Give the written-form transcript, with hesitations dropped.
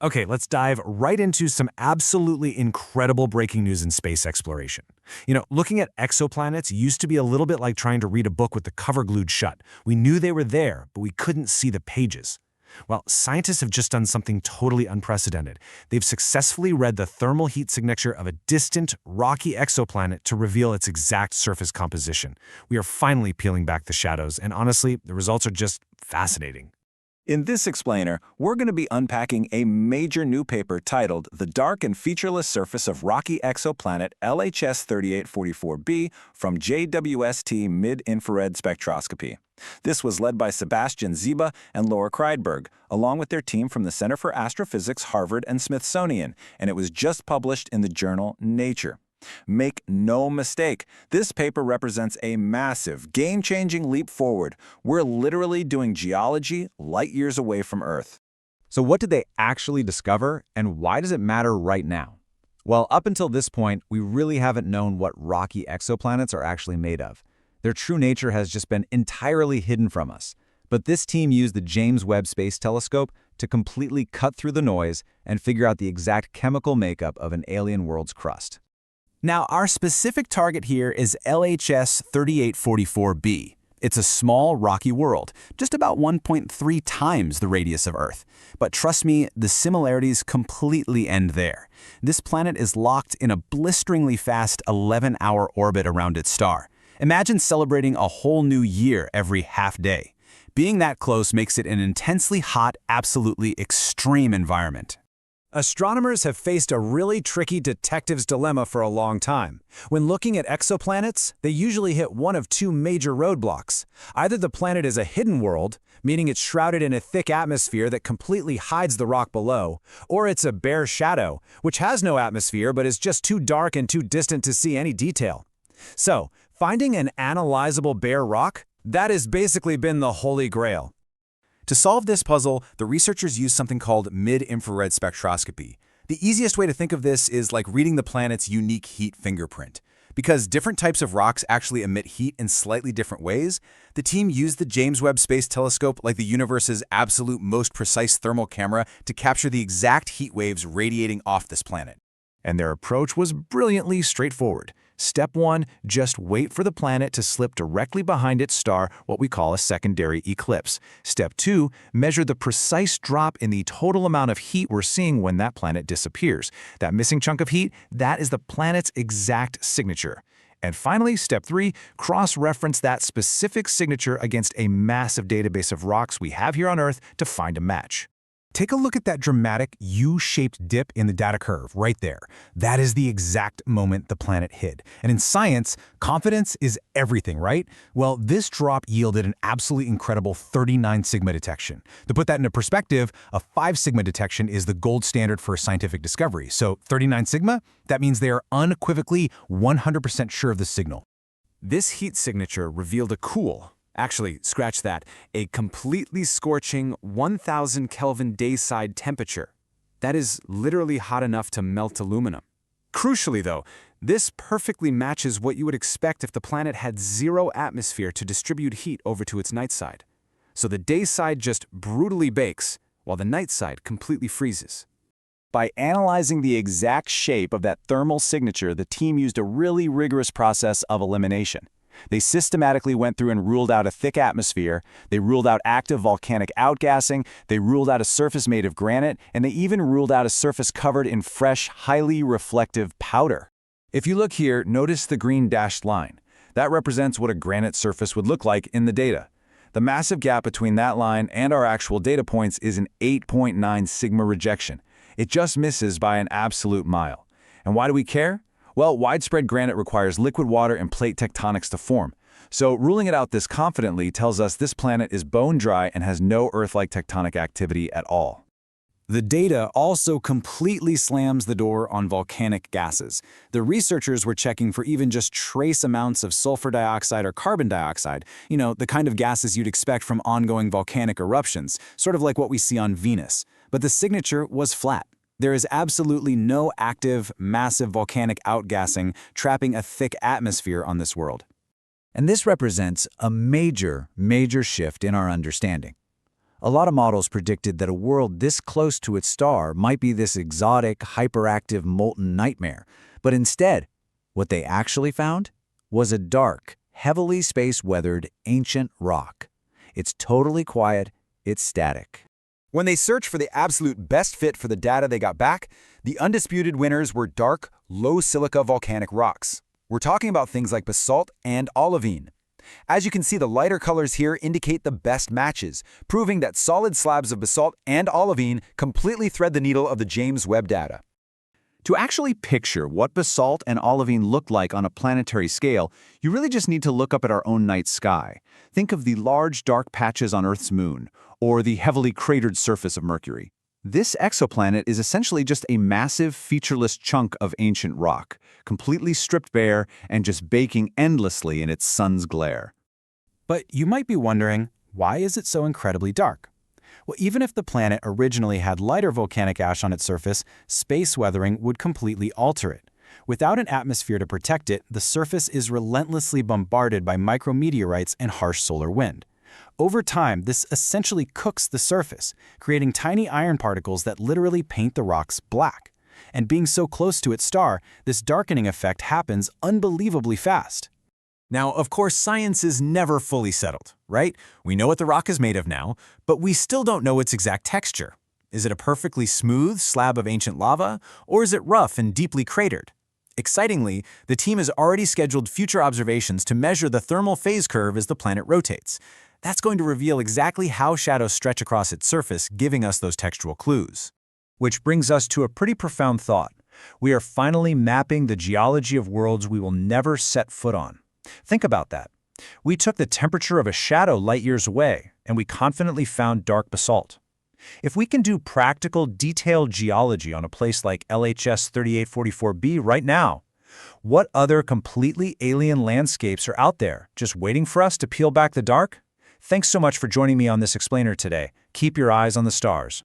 Okay, let's dive right into some absolutely incredible breaking news in space exploration. Looking at exoplanets used to be a little bit like trying to read a book with the cover glued shut. We knew they were there, but we couldn't see the pages. Well, scientists have just done something totally unprecedented. They've successfully read the thermal heat signature of a distant, rocky exoplanet to reveal its exact surface composition. We are finally peeling back the shadows, and honestly, the results are just fascinating. In this explainer, we're going to be unpacking a major new paper titled The Dark and Featureless Surface of Rocky Exoplanet LHS 3844b from JWST Mid-Infrared Spectroscopy. This was led by Sebastian Ziba and Laura Kreidberg, along with their team from the Center for Astrophysics, Harvard, and Smithsonian, and it was just published in the journal Nature. Make no mistake, this paper represents a massive, game-changing leap forward. We're literally doing geology light years away from Earth. So what did they actually discover, and why does it matter right now? Well, up until this point, we really haven't known what rocky exoplanets are actually made of. Their true nature has just been entirely hidden from us. But this team used the James Webb Space Telescope to completely cut through the noise and figure out the exact chemical makeup of an alien world's crust. Now, our specific target here is LHS 3844b. It's a small, rocky world, just about 1.3 times the radius of Earth. But trust me, the similarities completely end there. This planet is locked in a blisteringly fast 11-hour orbit around its star. Imagine celebrating a whole new year every half day. Being that close makes it an intensely hot, absolutely extreme environment. Astronomers have faced a really tricky detective's dilemma for a long time. When looking at exoplanets, they usually hit one of two major roadblocks. Either the planet is a hidden world, meaning it's shrouded in a thick atmosphere that completely hides the rock below, or it's a bare shadow, which has no atmosphere but is just too dark and too distant to see any detail. So, finding an analyzable bare rock? That has basically been the holy grail. To solve this puzzle, the researchers used something called mid-infrared spectroscopy. The easiest way to think of this is like reading the planet's unique heat fingerprint. Because different types of rocks actually emit heat in slightly different ways, the team used the James Webb Space Telescope like the universe's absolute most precise thermal camera to capture the exact heat waves radiating off this planet. And their approach was brilliantly straightforward. Step 1, just wait for the planet to slip directly behind its star, what we call a secondary eclipse. Step 2, measure the precise drop in the total amount of heat we're seeing when that planet disappears. That missing chunk of heat, that is the planet's exact signature. And finally, step 3, cross-reference that specific signature against a massive database of rocks we have here on Earth to find a match. Take a look at that dramatic U-shaped dip in the data curve right there. That is the exact moment the planet hid. And in science, confidence is everything, right? Well, this drop yielded an absolutely incredible 39 sigma detection. To put that into perspective, a 5 sigma detection is the gold standard for scientific discovery. So 39 sigma, that means they are unequivocally 100% sure of the signal. This heat signature revealed a cool, actually, scratch that, a completely scorching 1000 Kelvin dayside temperature. That is literally hot enough to melt aluminum. Crucially though, this perfectly matches what you would expect if the planet had zero atmosphere to distribute heat over to its night side. So the day side just brutally bakes, while the night side completely freezes. By analyzing the exact shape of that thermal signature, the team used a really rigorous process of elimination. They systematically went through and ruled out a thick atmosphere, they ruled out active volcanic outgassing, they ruled out a surface made of granite, and they even ruled out a surface covered in fresh, highly reflective powder. If you look here, notice the green dashed line. That represents what a granite surface would look like in the data. The massive gap between that line and our actual data points is an 8.9 sigma rejection. It just misses by an absolute mile. And why do we care? Well, widespread granite requires liquid water and plate tectonics to form. So ruling it out this confidently tells us this planet is bone dry and has no Earth-like tectonic activity at all. The data also completely slams the door on volcanic gases. The researchers were checking for even just trace amounts of sulfur dioxide or carbon dioxide, the kind of gases you'd expect from ongoing volcanic eruptions, sort of like what we see on Venus. But the signature was flat. There is absolutely no active, massive volcanic outgassing trapping a thick atmosphere on this world. And this represents a major shift in our understanding. A lot of models predicted that a world this close to its star might be this exotic, hyperactive, molten nightmare. But instead, what they actually found was a dark, heavily space-weathered ancient rock. It's totally quiet, it's static. When they searched for the absolute best fit for the data they got back, the undisputed winners were dark, low-silica volcanic rocks. We're talking about things like basalt and olivine. As you can see, the lighter colors here indicate the best matches, proving that solid slabs of basalt and olivine completely thread the needle of the James Webb data. To actually picture what basalt and olivine look like on a planetary scale, you really just need to look up at our own night sky. Think of the large dark patches on Earth's moon, or the heavily cratered surface of Mercury. This exoplanet is essentially just a massive, featureless chunk of ancient rock, completely stripped bare and just baking endlessly in its sun's glare. But you might be wondering, why is it so incredibly dark? Well, even if the planet originally had lighter volcanic ash on its surface, space weathering would completely alter it. Without an atmosphere to protect it, the surface is relentlessly bombarded by micrometeorites and harsh solar wind. Over time, this essentially cooks the surface, creating tiny iron particles that literally paint the rocks black. And being so close to its star, this darkening effect happens unbelievably fast. Now, of course, science is never fully settled, right? We know what the rock is made of now, but we still don't know its exact texture. Is it a perfectly smooth slab of ancient lava, or is it rough and deeply cratered? Excitingly, the team has already scheduled future observations to measure the thermal phase curve as the planet rotates. That's going to reveal exactly how shadows stretch across its surface, giving us those textual clues. Which brings us to a pretty profound thought. We are finally mapping the geology of worlds we will never set foot on. Think about that. We took the temperature of a shadow light years away, and we confidently found dark basalt. If we can do practical, detailed geology on a place like LHS 3844b right now, what other completely alien landscapes are out there just waiting for us to peel back the dark? Thanks so much for joining me on this explainer today. Keep your eyes on the stars.